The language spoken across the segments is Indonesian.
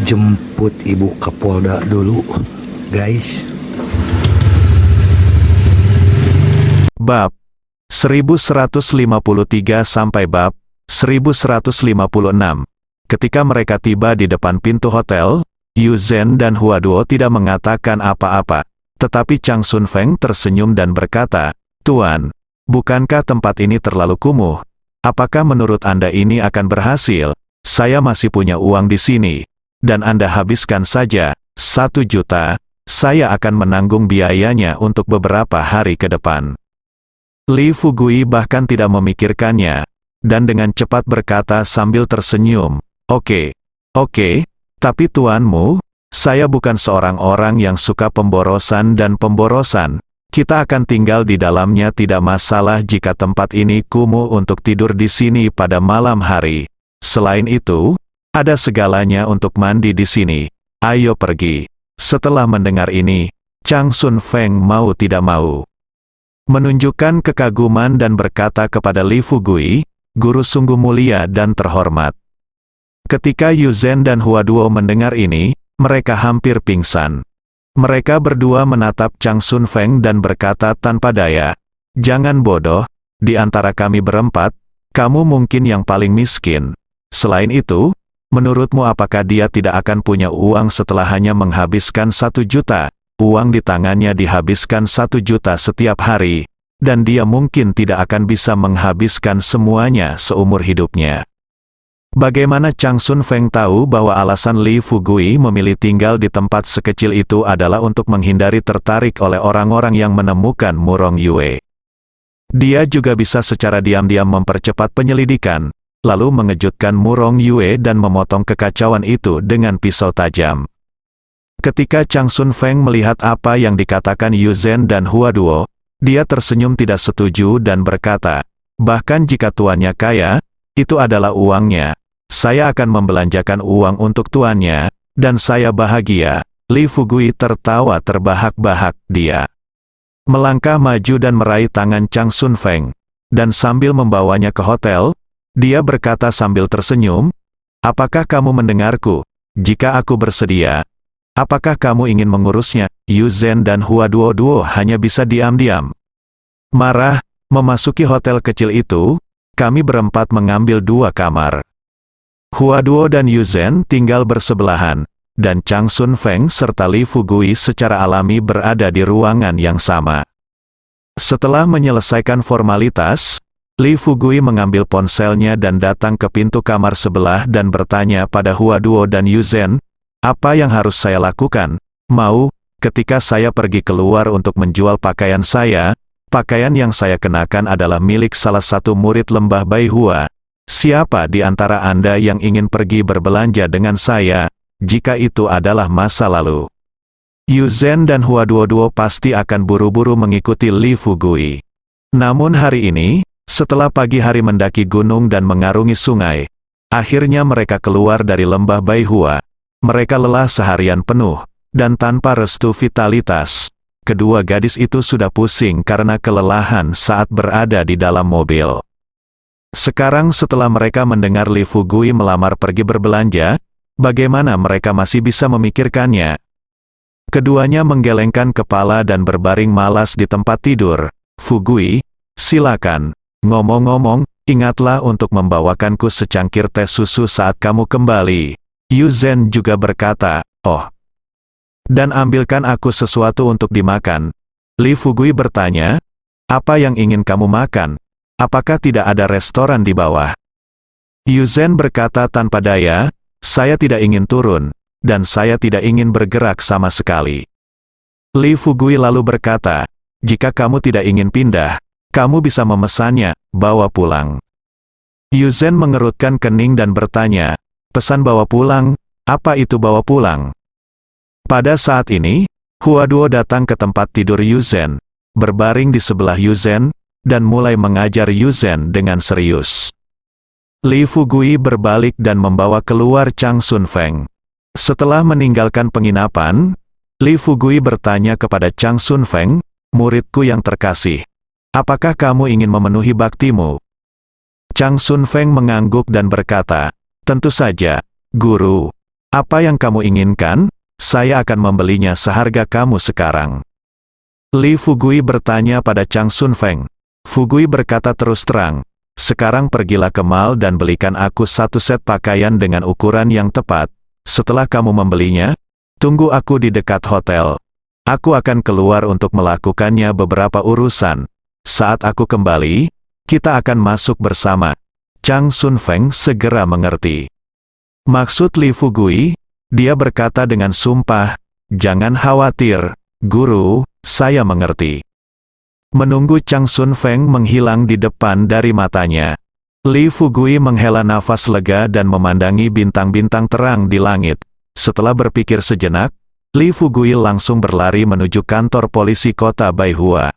jemput ibu ke Polda dulu, guys. Bab 1153 sampai bab 1156. Ketika mereka tiba di depan pintu hotel, Yu Zhen dan Hua Duo tidak mengatakan apa-apa. Tetapi Chang Sun Feng tersenyum dan berkata, "Tuan, bukankah tempat ini terlalu kumuh? Apakah menurut Anda ini akan berhasil? Saya masih punya uang di sini. Dan Anda habiskan saja 1 juta, saya akan menanggung biayanya untuk beberapa hari ke depan." Li Fugui bahkan tidak memikirkannya, dan dengan cepat berkata sambil tersenyum, Oke, tapi tuanmu, saya bukan seorang orang yang suka pemborosan dan pemborosan. Kita akan tinggal di dalamnya, tidak masalah jika tempat ini kumuh untuk tidur di sini pada malam hari. Selain itu, ada segalanya untuk mandi di sini. Ayo pergi." Setelah mendengar ini, Chang Sun Feng mau tidak mau menunjukkan kekaguman dan berkata kepada Li Fugui, "Guru sungguh mulia dan terhormat." Ketika Yu Zhen dan Hua Duo mendengar ini, mereka hampir pingsan. Mereka berdua menatap Chang Sun Feng dan berkata tanpa daya, "Jangan bodoh, di antara kami berempat, kamu mungkin yang paling miskin. Selain itu, menurutmu apakah dia tidak akan punya uang setelah hanya menghabiskan 1 juta? Uang di tangannya dihabiskan 1 juta setiap hari, dan dia mungkin tidak akan bisa menghabiskan semuanya seumur hidupnya." Bagaimana Chang Sun Feng tahu bahwa alasan Li Fugui memilih tinggal di tempat sekecil itu adalah untuk menghindari tertarik oleh orang-orang yang menemukan Murong Yue? Dia juga bisa secara diam-diam mempercepat penyelidikan, lalu mengejutkan Murong Yue dan memotong kekacauan itu dengan pisau tajam. Ketika Chang Sun Feng melihat apa yang dikatakan Yu Zhen dan Hua Duo, dia tersenyum tidak setuju dan berkata, "Bahkan jika tuannya kaya, itu adalah uangnya. Saya akan membelanjakan uang untuk tuannya, dan saya bahagia." Li Fugui tertawa terbahak-bahak. Dia melangkah maju dan meraih tangan Chang Sun Feng, dan sambil membawanya ke hotel, dia berkata sambil tersenyum, "Apakah kamu mendengarku? Jika aku bersedia, apakah kamu ingin mengurusnya?" Yu Zhen dan Hua Duo hanya bisa diam-diam marah. Memasuki hotel kecil itu, kami berempat mengambil 2 kamar. Hua Duo dan Yu Zhen tinggal bersebelahan, dan Chang Sun Feng serta Li Fugui secara alami berada di ruangan yang sama. Setelah menyelesaikan formalitas, Li Fugui mengambil ponselnya dan datang ke pintu kamar sebelah dan bertanya pada Hua Duo dan Yu Zhen, "Apa yang harus saya lakukan? Ketika saya pergi keluar untuk menjual pakaian saya, pakaian yang saya kenakan adalah milik salah satu murid Lembah Bai Hua. Siapa di antara Anda yang ingin pergi berbelanja dengan saya, jika itu adalah masa lalu?" Yu Zhen dan Hua Duo pasti akan buru-buru mengikuti Li Fugui. Namun hari ini, setelah pagi hari mendaki gunung dan mengarungi sungai, akhirnya mereka keluar dari Lembah Bai Hua. Mereka lelah seharian penuh, dan tanpa restu vitalitas. Kedua gadis itu sudah pusing karena kelelahan saat berada di dalam mobil. Sekarang setelah mereka mendengar Li Fugui melamar pergi berbelanja, bagaimana mereka masih bisa memikirkannya? Keduanya menggelengkan kepala dan berbaring malas di tempat tidur. "Fugui, silakan. Ngomong-ngomong, ingatlah untuk membawakanku secangkir teh susu saat kamu kembali." Yu Zhen juga berkata, "Oh, dan ambilkan aku sesuatu untuk dimakan." Li Fugui bertanya, "Apa yang ingin kamu makan? Apakah tidak ada restoran di bawah?" Yu Zhen berkata tanpa daya, "Saya tidak ingin turun, dan saya tidak ingin bergerak sama sekali." Li Fugui lalu berkata, "Jika kamu tidak ingin pindah, kamu bisa memesannya, bawa pulang." Yu Zhen mengerutkan kening dan bertanya, "Pesan bawa pulang? Apa itu bawa pulang?" Pada saat ini, Hua Duo datang ke tempat tidur Yu Zhen, berbaring di sebelah Yu Zhen, dan mulai mengajar Yu Zhen dengan serius. Li Fugui berbalik dan membawa keluar Chang Sun Feng. Setelah meninggalkan penginapan, Li Fugui bertanya kepada Chang Sun Feng, "Muridku yang terkasih, apakah kamu ingin memenuhi baktimu?" Chang Sun Feng mengangguk dan berkata, "Tentu saja, Guru. Apa yang kamu inginkan? Saya akan membelinya seharga kamu sekarang. Li Fugui bertanya pada Chang Sun Feng. Fugui berkata terus terang, sekarang pergilah ke mall dan belikan aku satu set pakaian dengan ukuran yang tepat. Setelah kamu membelinya, tunggu aku di dekat hotel. Aku akan keluar untuk melakukannya beberapa urusan. Saat aku kembali, kita akan masuk bersama. Chang Sun Feng segera mengerti. Maksud Li Fugui, dia berkata dengan sumpah, jangan khawatir, guru, saya mengerti. Menunggu Chang Sun Feng menghilang di depan dari matanya, Li Fugui menghela nafas lega dan memandangi bintang-bintang terang di langit. Setelah berpikir sejenak, Li Fugui langsung berlari menuju kantor polisi kota Baihua.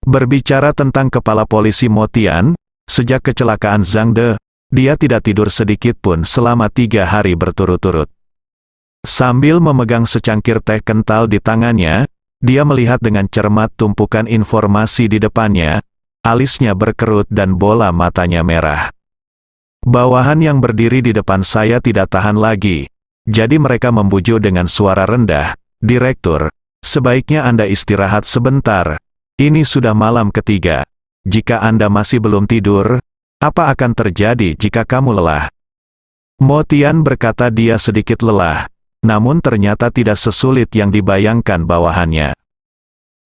Berbicara tentang kepala polisi Mo Tian, sejak kecelakaan Zhang De, dia tidak tidur sedikit pun selama 3 hari berturut-turut. Sambil memegang secangkir teh kental di tangannya, dia melihat dengan cermat tumpukan informasi di depannya, alisnya berkerut dan bola matanya merah. Bawahan yang berdiri di depan saya tidak tahan lagi, jadi mereka membujuk dengan suara rendah, Direktur, sebaiknya Anda istirahat sebentar, ini sudah malam ketiga. Jika Anda masih belum tidur, apa akan terjadi jika kamu lelah? Mo Tian berkata dia sedikit lelah, namun ternyata tidak sesulit yang dibayangkan bawahannya.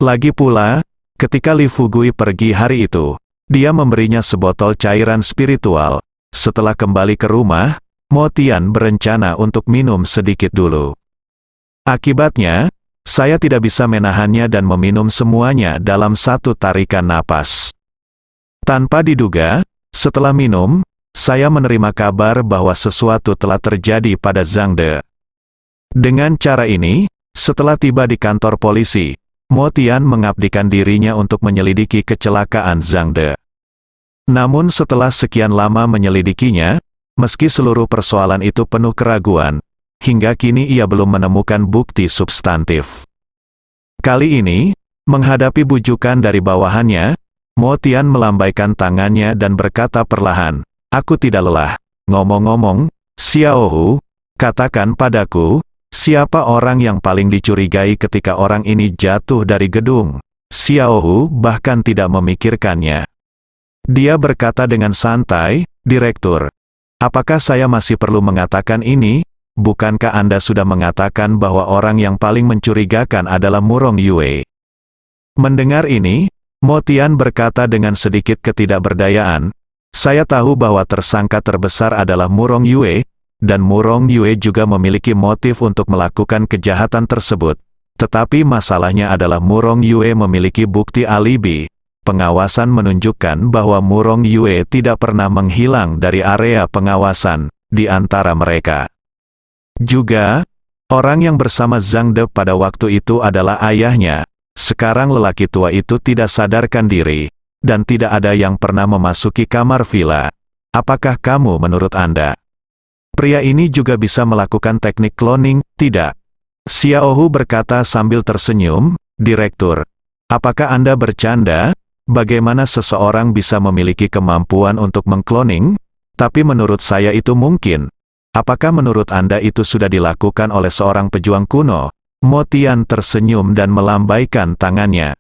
Lagi pula, ketika Li Fugui pergi hari itu, dia memberinya sebotol cairan spiritual. Setelah kembali ke rumah, Mo Tian berencana untuk minum sedikit dulu. Akibatnya, saya tidak bisa menahannya dan meminum semuanya dalam satu tarikan napas. Tanpa diduga, setelah minum, saya menerima kabar bahwa sesuatu telah terjadi pada Zhang De. Dengan cara ini, setelah tiba di kantor polisi, Mo Tian mengabdikan dirinya untuk menyelidiki kecelakaan Zhang De. Namun setelah sekian lama menyelidikinya, meski seluruh persoalan itu penuh keraguan, hingga kini ia belum menemukan bukti substantif. Kali ini, menghadapi bujukan dari bawahannya, Mo Tian melambaikan tangannya dan berkata perlahan, aku tidak lelah. Ngomong-ngomong, Xiao Hu, katakan padaku, siapa orang yang paling dicurigai ketika orang ini jatuh dari gedung? Xiao Hu bahkan tidak memikirkannya. Dia berkata dengan santai, Direktur, apakah saya masih perlu mengatakan ini? Bukankah Anda sudah mengatakan bahwa orang yang paling mencurigakan adalah Murong Yue? Mendengar ini, Mo Tian berkata dengan sedikit ketidakberdayaan, saya tahu bahwa tersangka terbesar adalah Murong Yue, dan Murong Yue juga memiliki motif untuk melakukan kejahatan tersebut. Tetapi masalahnya adalah Murong Yue memiliki bukti alibi. Pengawasan menunjukkan bahwa Murong Yue tidak pernah menghilang dari area pengawasan di antara mereka. Juga, orang yang bersama Zhang De pada waktu itu adalah ayahnya. Sekarang lelaki tua itu tidak sadarkan diri, dan tidak ada yang pernah memasuki kamar villa. Apakah kamu menurut Anda? Pria ini juga bisa melakukan teknik cloning, tidak? Xiao Hu berkata sambil tersenyum, Direktur, apakah Anda bercanda? Bagaimana seseorang bisa memiliki kemampuan untuk mengkloning? Tapi menurut saya itu mungkin. Apakah menurut Anda itu sudah dilakukan oleh seorang pejuang kuno? Mo Tian tersenyum dan melambaikan tangannya.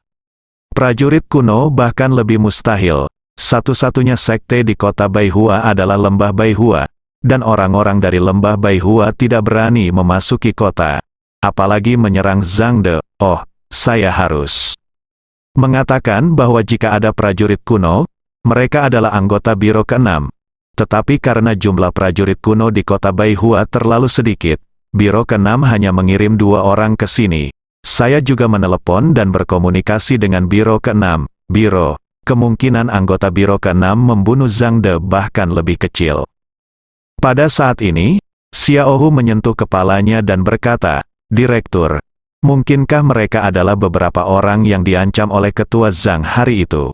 Prajurit kuno bahkan lebih mustahil. Satu-satunya sekte di kota Baihua adalah Lembah Baihua, dan orang-orang dari Lembah Baihua tidak berani memasuki kota. Apalagi menyerang Zhang De. Oh, saya harus mengatakan bahwa jika ada prajurit kuno, mereka adalah anggota Biro ke-6. Tetapi karena jumlah prajurit kuno di kota Baihua terlalu sedikit, Biro ke-6 hanya mengirim 2 orang ke sini. Saya juga menelepon dan berkomunikasi dengan Biro ke-6. Biro, kemungkinan anggota Biro ke-6 membunuh Zhang De bahkan lebih kecil. Pada saat ini, Xiao Hu menyentuh kepalanya dan berkata, Direktur, mungkinkah mereka adalah beberapa orang yang diancam oleh ketua Zhang hari itu?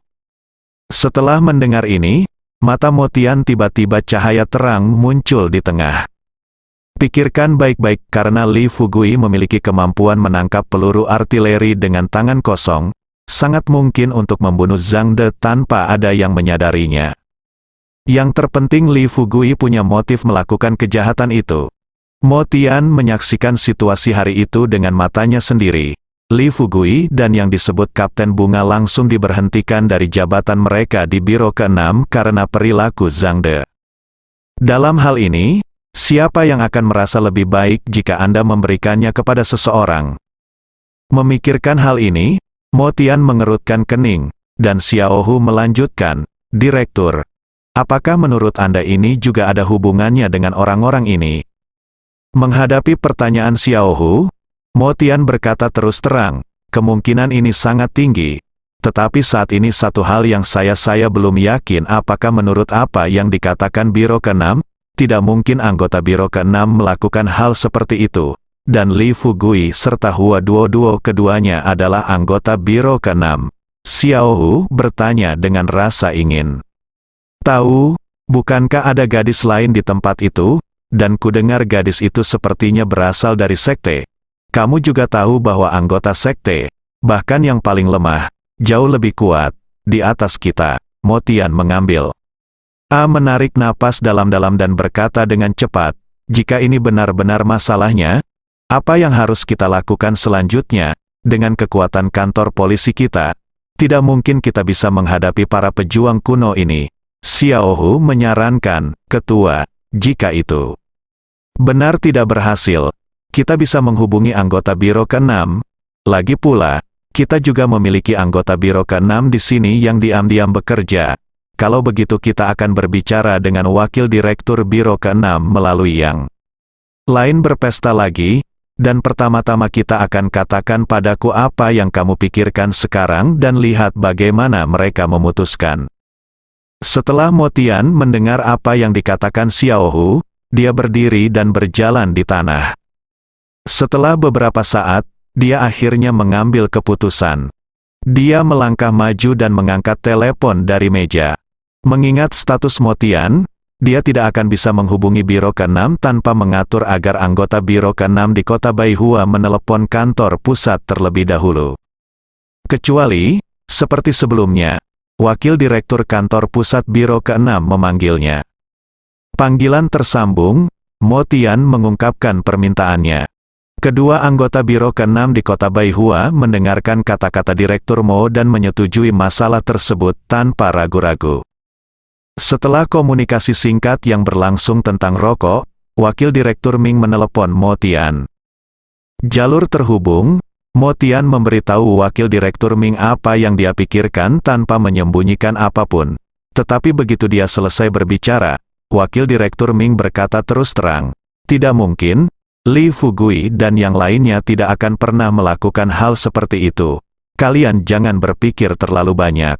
Setelah mendengar ini, mata Mo Tian tiba-tiba cahaya terang muncul di tengah. Pikirkan baik-baik karena Li Fugui memiliki kemampuan menangkap peluru artileri dengan tangan kosong, sangat mungkin untuk membunuh Zhang De tanpa ada yang menyadarinya. Yang terpenting Li Fugui punya motif melakukan kejahatan itu. Mo Tian menyaksikan situasi hari itu dengan matanya sendiri. Li Fugui dan yang disebut Kapten Bunga langsung diberhentikan dari jabatan mereka di Biro ke-6 karena perilaku Zhang De. Dalam hal ini, siapa yang akan merasa lebih baik jika Anda memberikannya kepada seseorang? Memikirkan hal ini, Mo Tian mengerutkan kening, dan Xiao Hu melanjutkan, Direktur, apakah menurut Anda ini juga ada hubungannya dengan orang-orang ini? Menghadapi pertanyaan Xiao Hu, Mo Tian berkata terus terang, kemungkinan ini sangat tinggi. Tetapi saat ini satu hal yang saya belum yakin apakah menurut apa yang dikatakan Biro ke-6, tidak mungkin anggota Biro ke-6 melakukan hal seperti itu. Dan Li Fugui serta Hua Duo keduanya adalah anggota Biro ke-6. Xiao Hu bertanya dengan rasa ingin tahu, bukankah ada gadis lain di tempat itu? Dan kudengar gadis itu sepertinya berasal dari sekte. Kamu juga tahu bahwa anggota sekte, bahkan yang paling lemah, jauh lebih kuat, di atas kita. Mo Tian mengambil menarik napas dalam-dalam dan berkata dengan cepat, jika ini benar-benar masalahnya, apa yang harus kita lakukan selanjutnya? Dengan kekuatan kantor polisi kita, tidak mungkin kita bisa menghadapi para pejuang kuno ini. Xiao Hu menyarankan, Ketua, jika itu benar tidak berhasil, kita bisa menghubungi anggota Biro ke-6. Lagi pula, kita juga memiliki anggota Biro ke-6 di sini yang diam-diam bekerja. Kalau begitu kita akan berbicara dengan wakil direktur Biro ke-6 melalui yang lain berpesta lagi, dan pertama-tama kita akan katakan padaku apa yang kamu pikirkan sekarang dan lihat bagaimana mereka memutuskan. Setelah Mo Tian mendengar apa yang dikatakan Xiao Hu, dia berdiri dan berjalan di tanah. Setelah beberapa saat, dia akhirnya mengambil keputusan. Dia melangkah maju dan mengangkat telepon dari meja. Mengingat status Mo Tian, dia tidak akan bisa menghubungi Biro ke-6 tanpa mengatur agar anggota Biro ke-6 di kota Baihua menelepon kantor pusat terlebih dahulu. Kecuali, seperti sebelumnya, wakil direktur kantor pusat Biro ke-6 memanggilnya. Panggilan tersambung, Mo Tian mengungkapkan permintaannya. Kedua anggota Biro ke-6 di kota Baihua mendengarkan kata-kata Direktur Mo dan menyetujui masalah tersebut tanpa ragu-ragu. Setelah komunikasi singkat yang berlangsung tentang rokok, Wakil Direktur Ming menelepon Mo Tian. Jalur terhubung, Mo Tian memberitahu Wakil Direktur Ming apa yang dia pikirkan tanpa menyembunyikan apapun. Tetapi begitu dia selesai berbicara, Wakil Direktur Ming berkata terus terang, tidak mungkin, Li Fugui dan yang lainnya tidak akan pernah melakukan hal seperti itu. Kalian jangan berpikir terlalu banyak.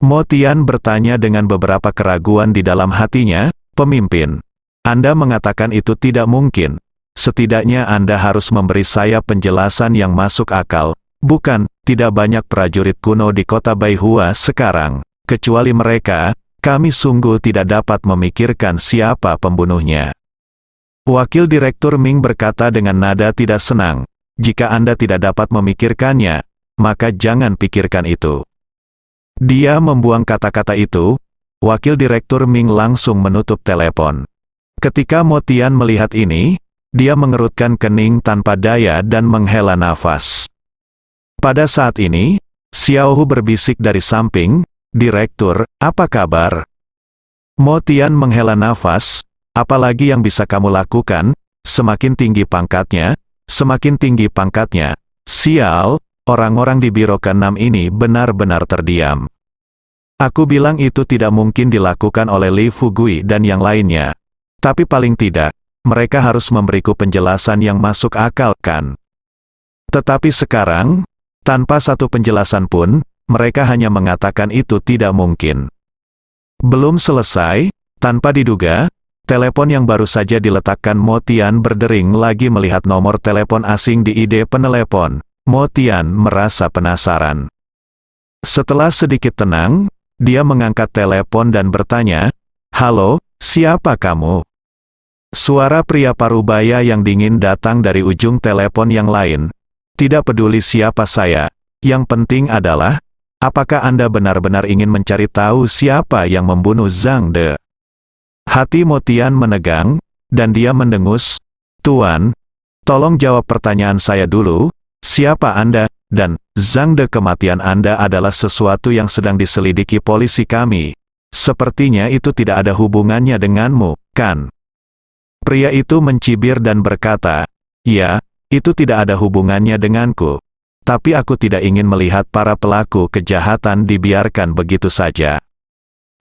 Mo Tian bertanya dengan beberapa keraguan di dalam hatinya, pemimpin. Anda mengatakan itu tidak mungkin. Setidaknya Anda harus memberi saya penjelasan yang masuk akal. Bukan, tidak banyak prajurit kuno di kota Baihua sekarang. Kecuali mereka, kami sungguh tidak dapat memikirkan siapa pembunuhnya. Wakil Direktur Ming berkata dengan nada tidak senang, jika Anda tidak dapat memikirkannya, maka jangan pikirkan itu. Dia membuang kata-kata itu, Wakil Direktur Ming langsung menutup telepon. Ketika Mo Tian melihat ini, dia mengerutkan kening tanpa daya dan menghela nafas. Pada saat ini, Xiao Hu berbisik dari samping, Direktur, apa kabar? Mo Tian menghela nafas, apalagi yang bisa kamu lakukan? Semakin tinggi pangkatnya, semakin tinggi pangkatnya. Sial, orang-orang di Biro ke-6 ini benar-benar terdiam. Aku bilang itu tidak mungkin dilakukan oleh Li Fugui dan yang lainnya. Tapi paling tidak, mereka harus memberiku penjelasan yang masuk akal, kan? Tetapi sekarang, tanpa satu penjelasan pun, mereka hanya mengatakan itu tidak mungkin. Belum selesai, tanpa diduga, telepon yang baru saja diletakkan Mo Tian berdering lagi melihat nomor telepon asing di ID penelepon. Mo Tian merasa penasaran. Setelah sedikit tenang, dia mengangkat telepon dan bertanya, "Halo, siapa kamu?" Suara pria parubaya yang dingin datang dari ujung telepon yang lain. Tidak peduli siapa saya, yang penting adalah, apakah Anda benar-benar ingin mencari tahu siapa yang membunuh Zhang De? Hati Mo Tian menegang, dan dia mendengus, Tuan, tolong jawab pertanyaan saya dulu, siapa Anda, dan Zhang De kematian Anda adalah sesuatu yang sedang diselidiki polisi kami. Sepertinya itu tidak ada hubungannya denganmu, kan? Pria itu mencibir dan berkata, ya, itu tidak ada hubungannya denganku. Tapi aku tidak ingin melihat para pelaku kejahatan dibiarkan begitu saja.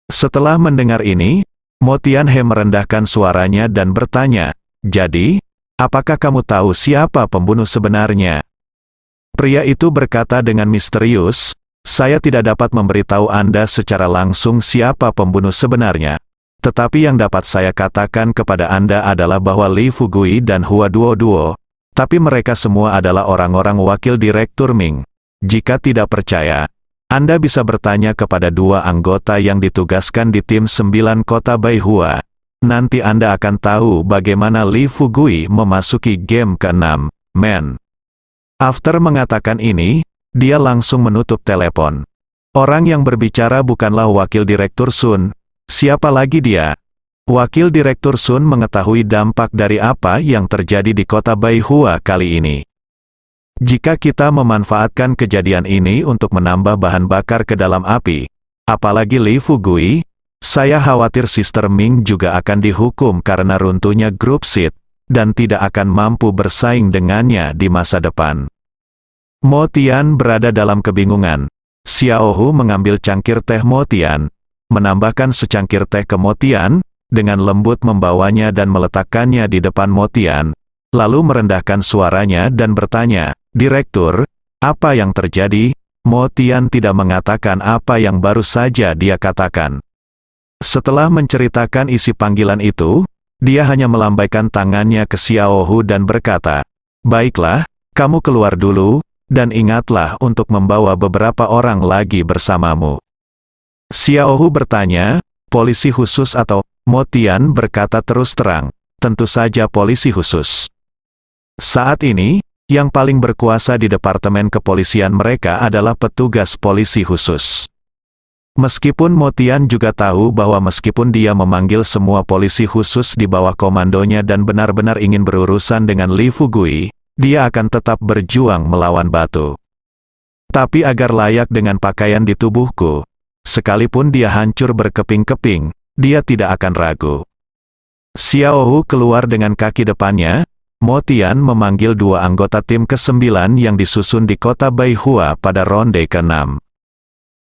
Setelah mendengar ini, Mo Tianhe merendahkan suaranya dan bertanya, jadi, apakah kamu tahu siapa pembunuh sebenarnya? Pria itu berkata dengan misterius, saya tidak dapat memberitahu Anda secara langsung siapa pembunuh sebenarnya. Tetapi yang dapat saya katakan kepada Anda adalah bahwa Li Fugui dan Hua Duo, tapi mereka semua adalah orang-orang wakil Direktur Ming. Jika tidak percaya, Anda bisa bertanya kepada dua anggota yang ditugaskan di tim 9 kota Baihua. Nanti Anda akan tahu bagaimana Li Fugui memasuki game ke-6, men. After mengatakan ini, dia langsung menutup telepon. Orang yang berbicara bukanlah wakil Direktur Sun. Siapa lagi dia? Wakil Direktur Sun mengetahui dampak dari apa yang terjadi di kota Baihua kali ini. Jika kita memanfaatkan kejadian ini untuk menambah bahan bakar ke dalam api, apalagi Li Fugui, saya khawatir Sister Ming juga akan dihukum karena runtuhnya grup SID, dan tidak akan mampu bersaing dengannya di masa depan. Mo Tian berada dalam kebingungan. Xiao Hu mengambil cangkir teh Mo Tian, menambahkan secangkir teh ke Mo Tian, dengan lembut membawanya dan meletakkannya di depan Mo Tian, lalu merendahkan suaranya dan bertanya, Direktur, apa yang terjadi? Mo Tian tidak mengatakan apa yang baru saja dia katakan. Setelah menceritakan isi panggilan itu, dia hanya melambaikan tangannya ke Xiao Hu dan berkata, baiklah, kamu keluar dulu, dan ingatlah untuk membawa beberapa orang lagi bersamamu. Xiao Hu bertanya, polisi khusus atau? Mo Tian berkata terus terang, tentu saja polisi khusus. Saat ini, yang paling berkuasa di departemen kepolisian mereka adalah petugas polisi khusus. Meskipun Mo Tian juga tahu bahwa meskipun dia memanggil semua polisi khusus di bawah komandonya dan benar-benar ingin berurusan dengan Li Fugui, dia akan tetap berjuang melawan batu. Tapi agar layak dengan pakaian di tubuhku, sekalipun dia hancur berkeping-keping, dia tidak akan ragu. Xiao Hu keluar dengan kaki depannya. Mo Tian memanggil dua anggota tim ke-9 yang disusun di kota Baihua pada ronde ke-6.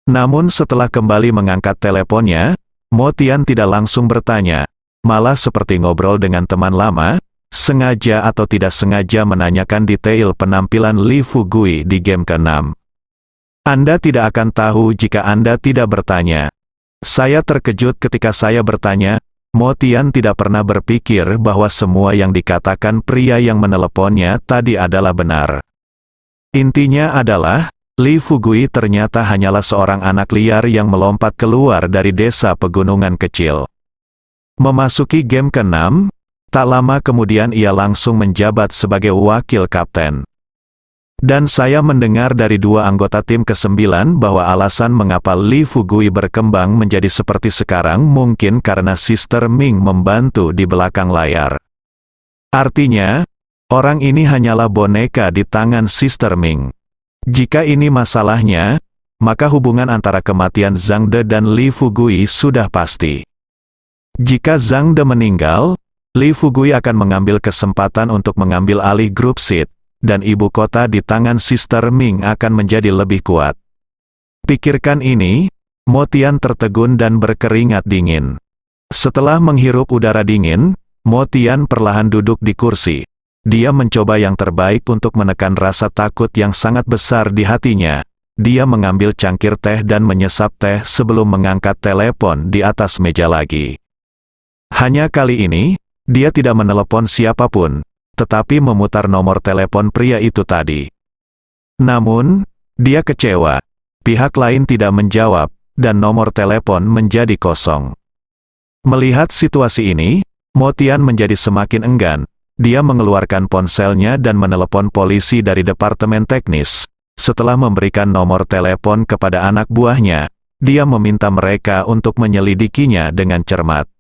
Namun setelah kembali mengangkat teleponnya, Mo Tian tidak langsung bertanya, malah seperti ngobrol dengan teman lama, sengaja atau tidak sengaja menanyakan detail penampilan Li Fugui di game ke-6. Anda tidak akan tahu jika Anda tidak bertanya. Saya terkejut ketika saya bertanya, Mo Tian tidak pernah berpikir bahwa semua yang dikatakan pria yang meneleponnya tadi adalah benar. Intinya adalah, Li Fugui ternyata hanyalah seorang anak liar yang melompat keluar dari desa pegunungan kecil. Memasuki game ke-6, tak lama kemudian ia langsung menjabat sebagai wakil kapten. Dan saya mendengar dari dua anggota tim ke-9 bahwa alasan mengapa Li Fugui berkembang menjadi seperti sekarang mungkin karena Sister Ming membantu di belakang layar. Artinya, orang ini hanyalah boneka di tangan Sister Ming. Jika ini masalahnya, maka hubungan antara kematian Zhang De dan Li Fugui sudah pasti. Jika Zhang De meninggal, Li Fugui akan mengambil kesempatan untuk mengambil alih grup SID, dan ibu kota di tangan Sister Ming akan menjadi lebih kuat. Pikirkan ini, Mo Tian tertegun dan berkeringat dingin. Setelah menghirup udara dingin, Mo Tian perlahan duduk di kursi. Dia mencoba yang terbaik untuk menekan rasa takut yang sangat besar di hatinya. Dia mengambil cangkir teh dan menyesap teh sebelum mengangkat telepon di atas meja lagi. Hanya kali ini, dia tidak menelepon siapapun, tetapi memutar nomor telepon pria itu tadi. Namun, dia kecewa. Pihak lain tidak menjawab, dan nomor telepon menjadi kosong. Melihat situasi ini, Mo Tian menjadi semakin enggan. Dia mengeluarkan ponselnya dan menelepon polisi dari departemen teknis. Setelah memberikan nomor telepon kepada anak buahnya, dia meminta mereka untuk menyelidikinya dengan cermat.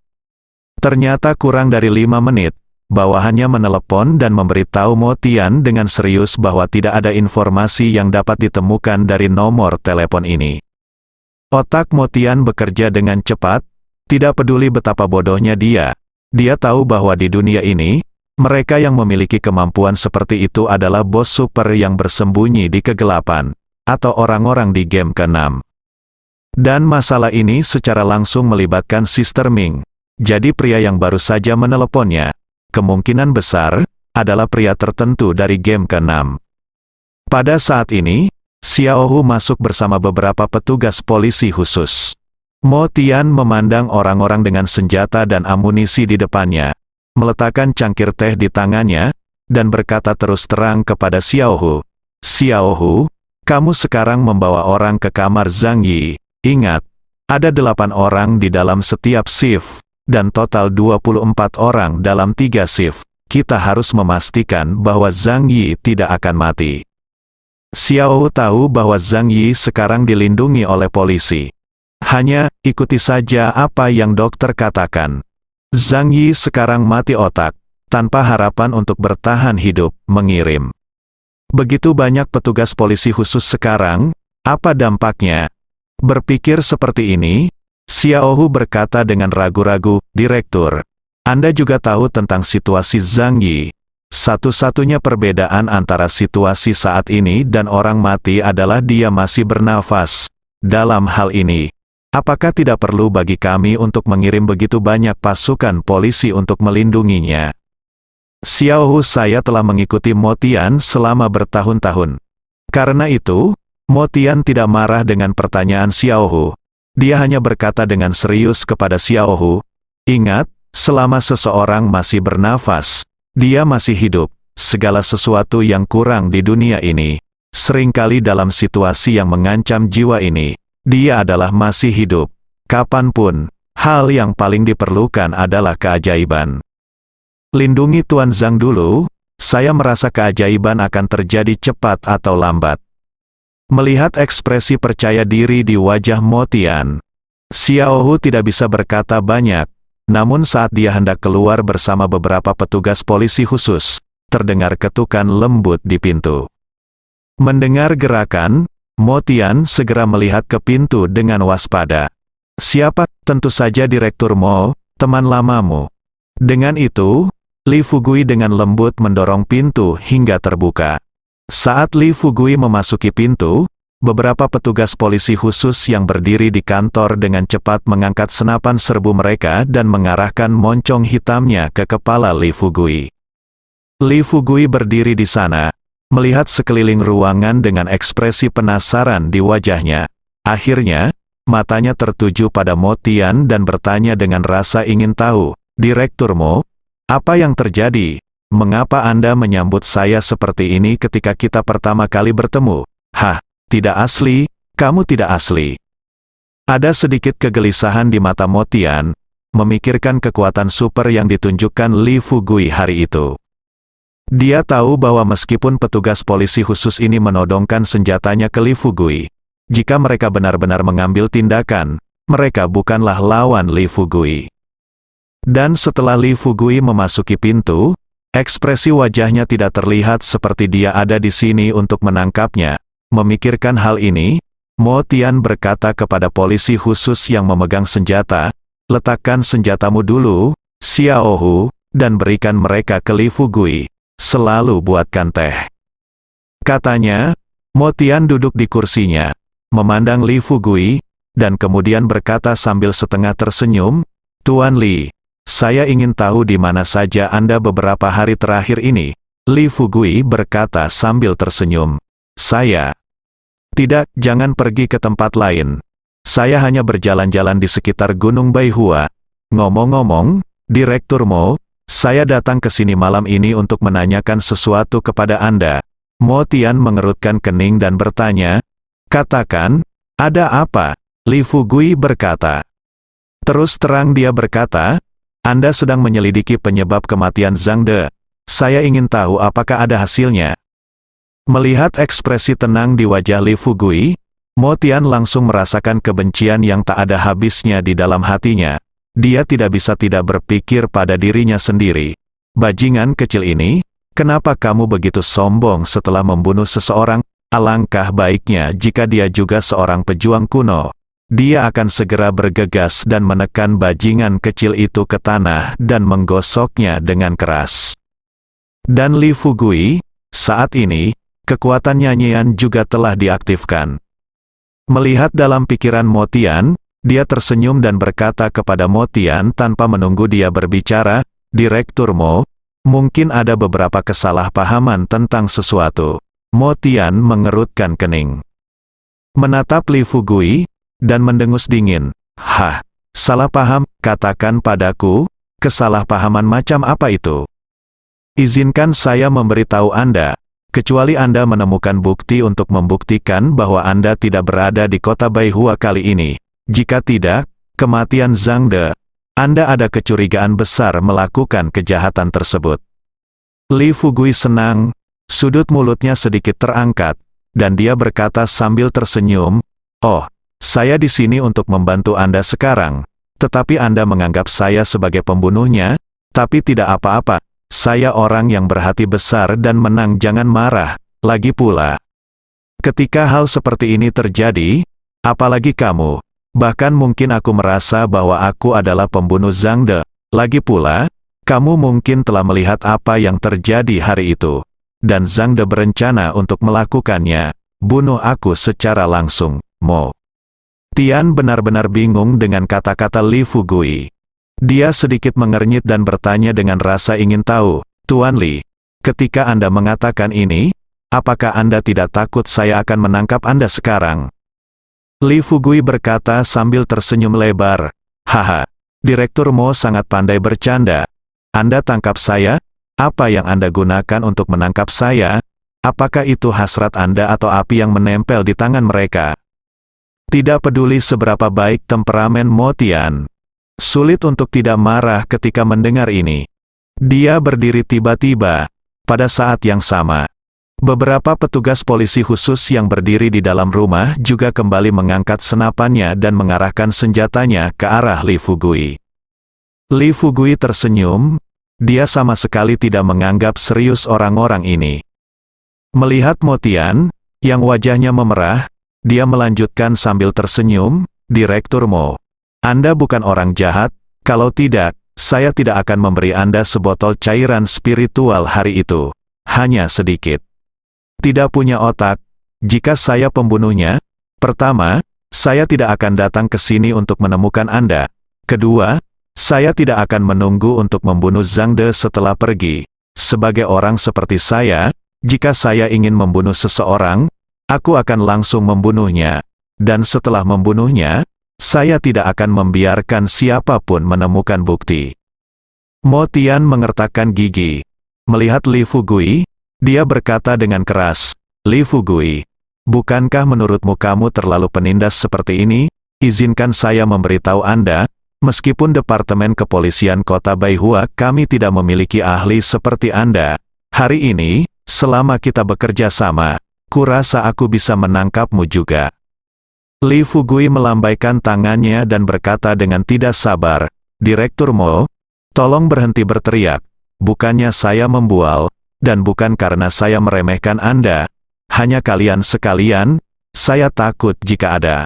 Ternyata kurang dari 5 menit, bawahannya menelepon dan memberitahu Mo Tian dengan serius bahwa tidak ada informasi yang dapat ditemukan dari nomor telepon ini. Otak Mo Tian bekerja dengan cepat, tidak peduli betapa bodohnya dia. Dia tahu bahwa di dunia ini, mereka yang memiliki kemampuan seperti itu adalah bos super yang bersembunyi di kegelapan, atau orang-orang di game ke-6. Dan masalah ini secara langsung melibatkan Sister Ming. Jadi pria yang baru saja meneleponnya, kemungkinan besar, adalah pria tertentu dari game ke-6. Pada saat ini, Xiao Hu masuk bersama beberapa petugas polisi khusus. Mo Tian memandang orang-orang dengan senjata dan amunisi di depannya, meletakkan cangkir teh di tangannya, dan berkata terus terang kepada Xiao Hu, "Xiao Hu, kamu sekarang membawa orang ke kamar Zhang Yi. Ingat, ada 8 orang di dalam setiap shift, dan total 24 orang dalam 3 shift. Kita harus memastikan bahwa Zhang Yi tidak akan mati." Xiao Hu tahu bahwa Zhang Yi sekarang dilindungi oleh polisi. Hanya, ikuti saja apa yang dokter katakan. Zhang Yi sekarang mati otak, tanpa harapan untuk bertahan hidup, mengirim. Begitu banyak petugas polisi khusus sekarang, apa dampaknya? Berpikir seperti ini, Xiao Hu berkata dengan ragu-ragu, "Direktur, Anda juga tahu tentang situasi Zhang Yi. Satu-satunya perbedaan antara situasi saat ini dan orang mati adalah dia masih bernafas. Dalam hal ini, apakah tidak perlu bagi kami untuk mengirim begitu banyak pasukan polisi untuk melindunginya?" Xiao Hu, saya telah mengikuti Mo Tian selama bertahun-tahun. Karena itu, Mo Tian tidak marah dengan pertanyaan Xiao Hu. Dia hanya berkata dengan serius kepada Xiao Hu, "Ingat, selama seseorang masih bernafas, dia masih hidup. Segala sesuatu yang kurang di dunia ini, seringkali dalam situasi yang mengancam jiwa ini, dia adalah masih hidup. Kapanpun, hal yang paling diperlukan adalah keajaiban. Lindungi Tuan Zhang dulu, saya merasa keajaiban akan terjadi cepat atau lambat." Melihat ekspresi percaya diri di wajah Mo Tian, Xiao Hu tidak bisa berkata banyak, namun saat dia hendak keluar bersama beberapa petugas polisi khusus, terdengar ketukan lembut di pintu. Mendengar gerakan, Mo Tian segera melihat ke pintu dengan waspada. "Siapa?" "Tentu saja Direktur Mo, teman lamamu." Dengan itu, Li Fugui dengan lembut mendorong pintu hingga terbuka. Saat Li Fugui memasuki pintu, beberapa petugas polisi khusus yang berdiri di kantor dengan cepat mengangkat senapan serbu mereka dan mengarahkan moncong hitamnya ke kepala Li Fugui. Li Fugui berdiri di sana, melihat sekeliling ruangan dengan ekspresi penasaran di wajahnya. Akhirnya, matanya tertuju pada Mo Tian dan bertanya dengan rasa ingin tahu, "Direktur Mo, apa yang terjadi? Mengapa Anda menyambut saya seperti ini ketika kita pertama kali bertemu?" "Hah, tidak asli, kamu tidak asli." Ada sedikit kegelisahan di mata Mo Tian, memikirkan kekuatan super yang ditunjukkan Li Fugui hari itu. Dia tahu bahwa meskipun petugas polisi khusus ini menodongkan senjatanya ke Li Fugui, jika mereka benar-benar mengambil tindakan, mereka bukanlah lawan Li Fugui. Dan setelah Li Fugui memasuki pintu, ekspresi wajahnya tidak terlihat seperti dia ada di sini untuk menangkapnya. Memikirkan hal ini, Mo Tian berkata kepada polisi khusus yang memegang senjata, "Letakkan senjatamu dulu, Xiao Hu, dan berikan mereka ke Li Fugui. Selalu buatkan teh." Katanya, Mo Tian duduk di kursinya, memandang Li Fugui, dan kemudian berkata sambil setengah tersenyum, "Tuan Li, saya ingin tahu di mana saja Anda beberapa hari terakhir ini." Li Fugui berkata sambil tersenyum, "Saya tidak, jangan pergi ke tempat lain. Saya hanya berjalan-jalan di sekitar Gunung Baihua. Ngomong-ngomong, Direktur Mo, saya datang ke sini malam ini untuk menanyakan sesuatu kepada Anda." Mo Tian mengerutkan kening dan bertanya, "Katakan, ada apa?" Li Fugui berkata. Terus terang dia berkata, "Anda sedang menyelidiki penyebab kematian Zhang De. Saya ingin tahu apakah ada hasilnya." Melihat ekspresi tenang di wajah Li Fugui, Mo Tian langsung merasakan kebencian yang tak ada habisnya di dalam hatinya. Dia tidak bisa tidak berpikir pada dirinya sendiri. bajingan kecil ini, kenapa kamu begitu sombong setelah membunuh seseorang? Alangkah baiknya jika dia juga seorang pejuang kuno. Dia akan segera bergegas dan menekan bajingan kecil itu ke tanah dan menggosoknya dengan keras. Dan Li Fugui, saat ini, kekuatan nyanyian juga telah diaktifkan. Melihat dalam pikiran Mo Tian, dia tersenyum dan berkata kepada Mo Tian tanpa menunggu dia berbicara, "Direktur Mo, mungkin ada beberapa kesalahpahaman tentang sesuatu." Mo Tian mengerutkan kening, menatap Li Fugui, dan mendengus dingin. "Hah, salah paham, katakan padaku, kesalahpahaman macam apa itu? Izinkan saya memberitahu Anda. Kecuali Anda menemukan bukti untuk membuktikan bahwa Anda tidak berada di kota Baihua kali ini. Jika tidak, kematian Zhang De, Anda ada kecurigaan besar melakukan kejahatan tersebut." Li Fugui senang, sudut mulutnya sedikit terangkat, dan dia berkata sambil tersenyum, "Oh, saya di sini untuk membantu Anda sekarang, tetapi Anda menganggap saya sebagai pembunuhnya, tapi tidak apa-apa. Saya orang yang berhati besar dan menang, jangan marah. Lagi pula, ketika hal seperti ini terjadi, apalagi kamu, bahkan mungkin aku merasa bahwa aku adalah pembunuh Zhang De. Lagi pula, kamu mungkin telah melihat apa yang terjadi hari itu. Dan Zhang De berencana untuk melakukannya, bunuh aku secara langsung." Mo Tian benar-benar bingung dengan kata-kata Li Fugui. Dia sedikit mengernyit dan bertanya dengan rasa ingin tahu, "Tuan Li, ketika Anda mengatakan ini, apakah Anda tidak takut saya akan menangkap Anda sekarang?" Li Fugui berkata sambil tersenyum lebar, "Haha, Direktur Mo sangat pandai bercanda. Anda tangkap saya? Apa yang Anda gunakan untuk menangkap saya? Apakah itu hasrat Anda atau api yang menempel di tangan mereka?" Tidak peduli seberapa baik temperamen Mo Tian, sulit untuk tidak marah ketika mendengar ini. Dia berdiri tiba-tiba. Pada saat yang sama, beberapa petugas polisi khusus yang berdiri di dalam rumah juga kembali mengangkat senapannya dan mengarahkan senjatanya ke arah Li Fugui. Li Fugui tersenyum, dia sama sekali tidak menganggap serius orang-orang ini. Melihat Mo Tian, yang wajahnya memerah, dia melanjutkan sambil tersenyum, "Direktur Mo, Anda bukan orang jahat, kalau tidak, saya tidak akan memberi Anda sebotol cairan spiritual hari itu. Hanya sedikit. Tidak punya otak. Jika saya pembunuhnya, pertama, saya tidak akan datang ke sini untuk menemukan Anda. Kedua, saya tidak akan menunggu untuk membunuh Zhang De setelah pergi. Sebagai orang seperti saya, jika saya ingin membunuh seseorang, aku akan langsung membunuhnya. Dan setelah membunuhnya, saya tidak akan membiarkan siapapun menemukan bukti." Mo Tian mengertakkan gigi. Melihat Li Fugui, dia berkata dengan keras, "Li Fugui, bukankah menurutmu kamu terlalu penindas seperti ini? Izinkan saya memberitahu Anda, meskipun Departemen Kepolisian Kota Baihua kami tidak memiliki ahli seperti Anda. Hari ini, selama kita bekerja sama, kurasa aku bisa menangkapmu juga." Li Fugui melambaikan tangannya dan berkata dengan tidak sabar, "Direktur Mo, tolong berhenti berteriak. Bukannya saya membual, dan bukan karena saya meremehkan Anda. Hanya kalian sekalian, saya takut jika ada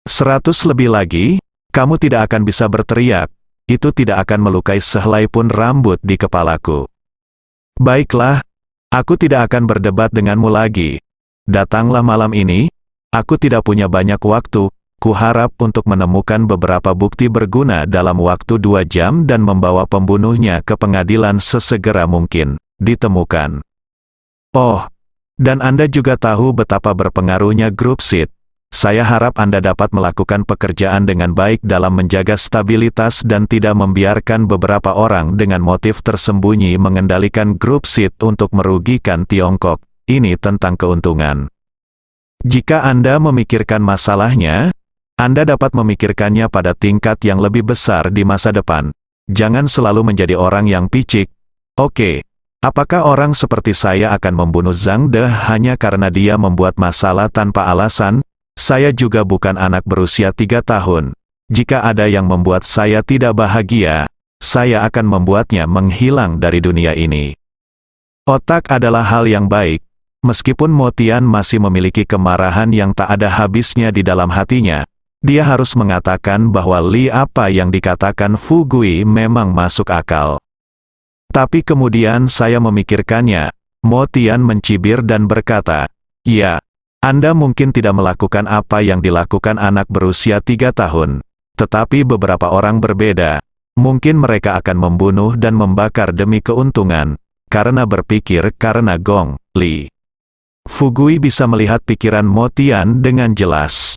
100 lebih lagi, kamu tidak akan bisa berteriak. Itu tidak akan melukai sehelai pun rambut di kepalaku. Baiklah, aku tidak akan berdebat denganmu lagi. Datanglah malam ini. Aku tidak punya banyak waktu, kuharap untuk menemukan beberapa bukti berguna dalam waktu 2 jam dan membawa pembunuhnya ke pengadilan sesegera mungkin, ditemukan. Oh, dan Anda juga tahu betapa berpengaruhnya grup SID. Saya harap Anda dapat melakukan pekerjaan dengan baik dalam menjaga stabilitas dan tidak membiarkan beberapa orang dengan motif tersembunyi mengendalikan grup SID untuk merugikan Tiongkok. Ini tentang keuntungan. Jika Anda memikirkan masalahnya, Anda dapat memikirkannya pada tingkat yang lebih besar di masa depan. Jangan selalu menjadi orang yang picik. Oke, apakah orang seperti saya akan membunuh Zhang De hanya karena dia membuat masalah tanpa alasan? Saya juga bukan anak berusia 3 tahun. Jika ada yang membuat saya tidak bahagia, saya akan membuatnya menghilang dari dunia ini. Otak adalah hal yang baik, meskipun Mo Tian masih memiliki kemarahan yang tak ada habisnya di dalam hatinya. Dia harus mengatakan bahwa apa yang dikatakan Fu Gui memang masuk akal. Tapi kemudian saya memikirkannya. Mo Tian mencibir dan berkata, "Ya, Anda mungkin tidak melakukan apa yang dilakukan anak berusia 3 tahun. Tetapi beberapa orang berbeda. Mungkin mereka akan membunuh dan membakar demi keuntungan, karena berpikir karena Gong Li." Fu Gui bisa melihat pikiran Mo Tian dengan jelas.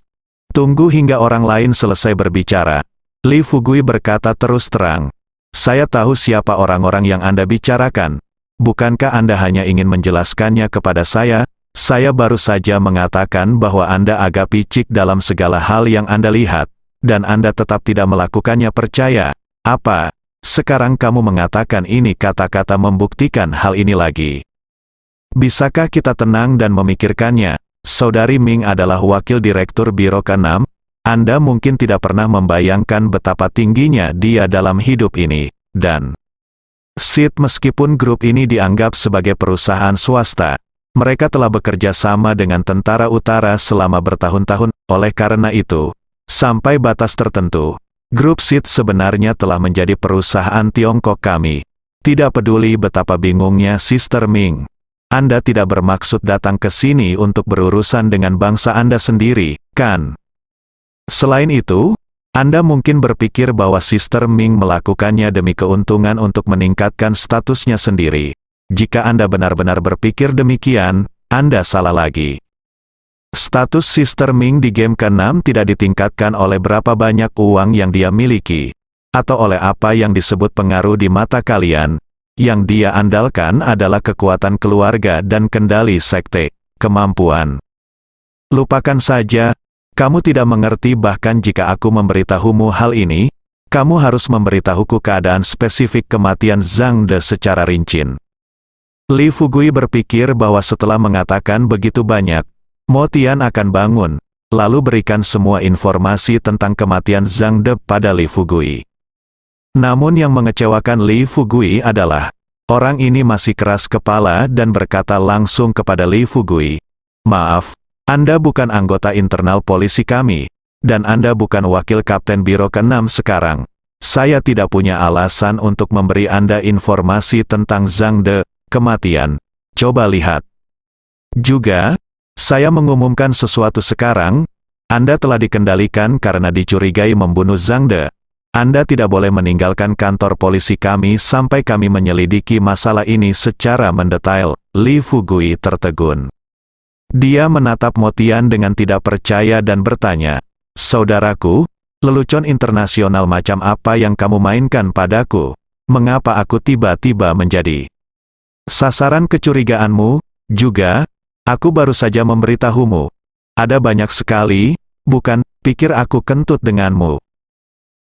Tunggu hingga orang lain selesai berbicara. Li Fugui berkata terus terang. Saya tahu siapa orang-orang yang Anda bicarakan. Bukankah Anda hanya ingin menjelaskannya kepada saya? Saya baru saja mengatakan bahwa Anda agak picik dalam segala hal yang Anda lihat. Dan Anda tetap tidak melakukannya, percaya. Apa? Sekarang kamu mengatakan ini kata-kata membuktikan hal ini lagi. Bisakah kita tenang dan memikirkannya? Saudari Ming adalah wakil direktur Biro ke-6, Anda mungkin tidak pernah membayangkan betapa tingginya dia dalam hidup ini, dan SID meskipun grup ini dianggap sebagai perusahaan swasta, mereka telah bekerja sama dengan Tentara Utara selama bertahun-tahun, oleh karena itu, sampai batas tertentu, grup SID sebenarnya telah menjadi perusahaan Tiongkok kami. Tidak peduli betapa bingungnya Sister Ming. Anda tidak bermaksud datang ke sini untuk berurusan dengan bangsa Anda sendiri, kan? Selain itu, Anda mungkin berpikir bahwa Sister Ming melakukannya demi keuntungan untuk meningkatkan statusnya sendiri. Jika Anda benar-benar berpikir demikian, Anda salah lagi. Status Sister Ming di game ke-6 tidak ditingkatkan oleh berapa banyak uang yang dia miliki, atau oleh apa yang disebut pengaruh di mata kalian. Yang dia andalkan adalah kekuatan keluarga dan kendali sekte, kemampuan. Lupakan saja, kamu tidak mengerti bahkan jika aku memberitahumu hal ini, kamu harus memberitahuku keadaan spesifik kematian Zhang De secara rinci. Li Fugui berpikir bahwa setelah mengatakan begitu banyak, Mo Tian akan bangun, lalu berikan semua informasi tentang kematian Zhang De pada Li Fugui. Namun yang mengecewakan Li Fugui adalah, orang ini masih keras kepala dan berkata langsung kepada Li Fugui, "Maaf, Anda bukan anggota internal polisi kami, dan Anda bukan wakil kapten Biro ke-6 sekarang. Saya tidak punya alasan untuk memberi Anda informasi tentang Zhang De, kematian. Coba lihat. Juga, saya mengumumkan sesuatu sekarang, Anda telah dikendalikan karena dicurigai membunuh Zhang De. Anda tidak boleh meninggalkan kantor polisi kami sampai kami menyelidiki masalah ini secara mendetail." Li Fugui tertegun. Dia menatap Mo Tian dengan tidak percaya dan bertanya, "Saudaraku, lelucon internasional macam apa yang kamu mainkan padaku? Mengapa aku tiba-tiba menjadi sasaran kecurigaanmu? Juga, aku baru saja memberitahumu. Ada banyak sekali, bukan, pikir aku kentut denganmu."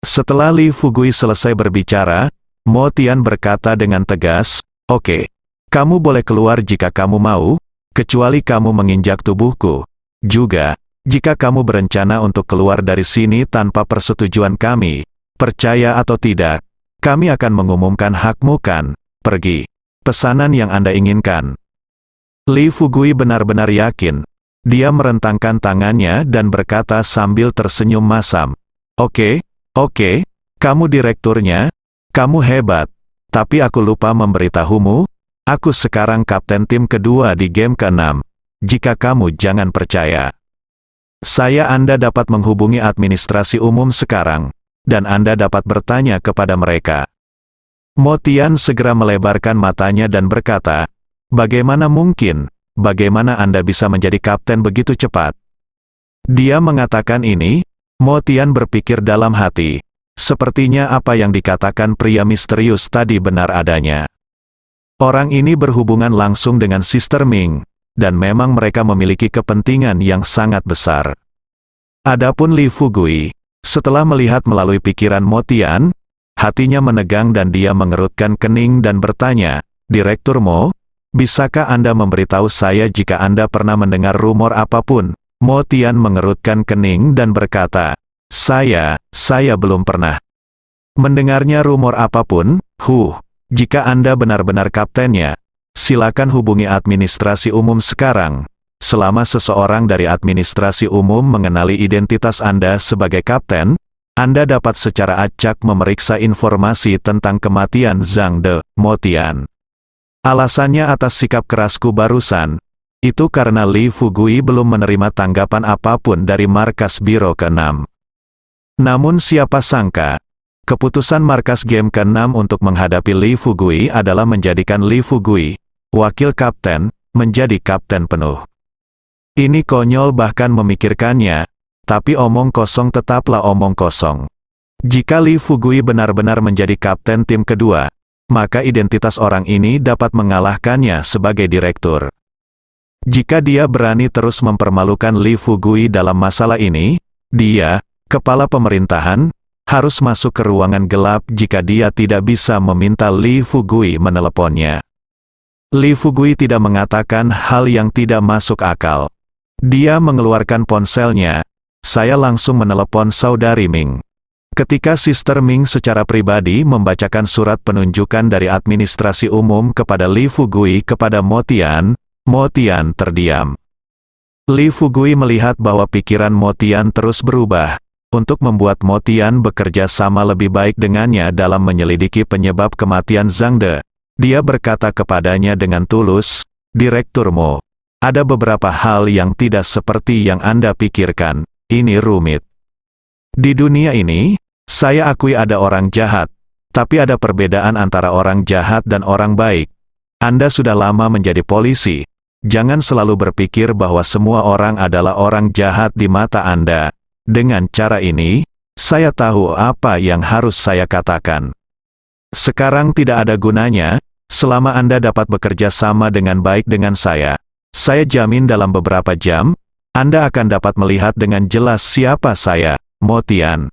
Setelah Li Fugui selesai berbicara, Mo Tian berkata dengan tegas, "Oke, kamu boleh keluar jika kamu mau, kecuali kamu menginjak tubuhku. Juga, jika kamu berencana untuk keluar dari sini tanpa persetujuan kami, percaya atau tidak, kami akan mengumumkan hakmu kan, pergi. Pesanan yang Anda inginkan." Li Fugui benar-benar yakin. Dia merentangkan tangannya dan berkata sambil tersenyum masam, Oke, kamu direkturnya, kamu hebat, tapi aku lupa memberitahumu, aku sekarang kapten tim kedua di game ke-6. Jika kamu jangan percaya, Anda dapat menghubungi administrasi umum sekarang, dan Anda dapat bertanya kepada mereka." Mo Tian segera melebarkan matanya dan berkata, "Bagaimana mungkin, bagaimana Anda bisa menjadi kapten begitu cepat?" Dia mengatakan ini, Mo Tian berpikir dalam hati, sepertinya apa yang dikatakan pria misterius tadi benar adanya. Orang ini berhubungan langsung dengan Sister Ming, dan memang mereka memiliki kepentingan yang sangat besar. Adapun Li Fugui, setelah melihat melalui pikiran Mo Tian, hatinya menegang dan dia mengerutkan kening dan bertanya, "Direktur Mo, bisakah Anda memberitahu saya jika Anda pernah mendengar rumor apapun?" Mo Tian mengerutkan kening dan berkata, Saya belum pernah." Mendengarnya rumor apapun, jika Anda benar-benar kaptennya, silakan hubungi administrasi umum sekarang. Selama seseorang dari administrasi umum mengenali identitas Anda sebagai kapten, Anda dapat secara acak memeriksa informasi tentang kematian Zhang De, Motian. Alasannya atas sikap kerasku barusan, itu karena Li Fugui belum menerima tanggapan apapun dari markas Biro ke-6. Namun siapa sangka, keputusan markas game ke-6 untuk menghadapi Li Fugui adalah menjadikan Li Fugui, wakil kapten, menjadi kapten penuh. Ini konyol bahkan memikirkannya, tapi omong kosong tetaplah omong kosong. Jika Li Fugui benar-benar menjadi kapten tim kedua, maka identitas orang ini dapat mengalahkannya sebagai direktur. Jika dia berani terus mempermalukan Li Fugui dalam masalah ini, dia, kepala pemerintahan, harus masuk ke ruangan gelap jika dia tidak bisa meminta Li Fugui meneleponnya. Li Fugui tidak mengatakan hal yang tidak masuk akal. Dia mengeluarkan ponselnya. Saya langsung menelepon saudari Ming. Ketika Sister Ming secara pribadi membacakan surat penunjukan dari administrasi umum kepada Li Fugui kepada Motian, Motian terdiam. Li Fugui melihat bahwa pikiran Motian terus berubah, untuk membuat Motian bekerja sama lebih baik dengannya dalam menyelidiki penyebab kematian Zhang De. Dia berkata kepadanya dengan tulus, "Direktur Mo, ada beberapa hal yang tidak seperti yang Anda pikirkan, ini rumit. Di dunia ini, saya akui ada orang jahat, tapi ada perbedaan antara orang jahat dan orang baik. Anda sudah lama menjadi polisi, jangan selalu berpikir bahwa semua orang adalah orang jahat di mata Anda. Dengan cara ini, saya tahu apa yang harus saya katakan. Sekarang tidak ada gunanya, selama Anda dapat bekerja sama dengan baik dengan saya jamin dalam beberapa jam, Anda akan dapat melihat dengan jelas siapa saya, Motian."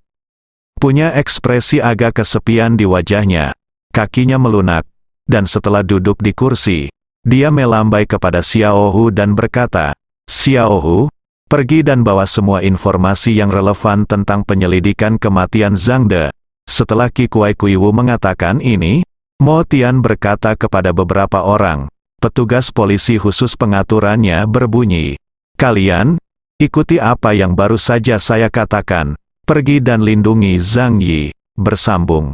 Punya ekspresi agak kesepian di wajahnya, kakinya melunak, dan setelah duduk di kursi, dia melambai kepada Xiaohu dan berkata, "Xiaohu, pergi dan bawa semua informasi yang relevan tentang penyelidikan kematian Zhang De." Setelah Qi Kuai-Kuiwu mengatakan ini, Motian berkata kepada beberapa orang, petugas polisi khusus pengaturannya berbunyi, "Kalian, ikuti apa yang baru saja saya katakan, pergi dan lindungi Zhang Yi." Bersambung.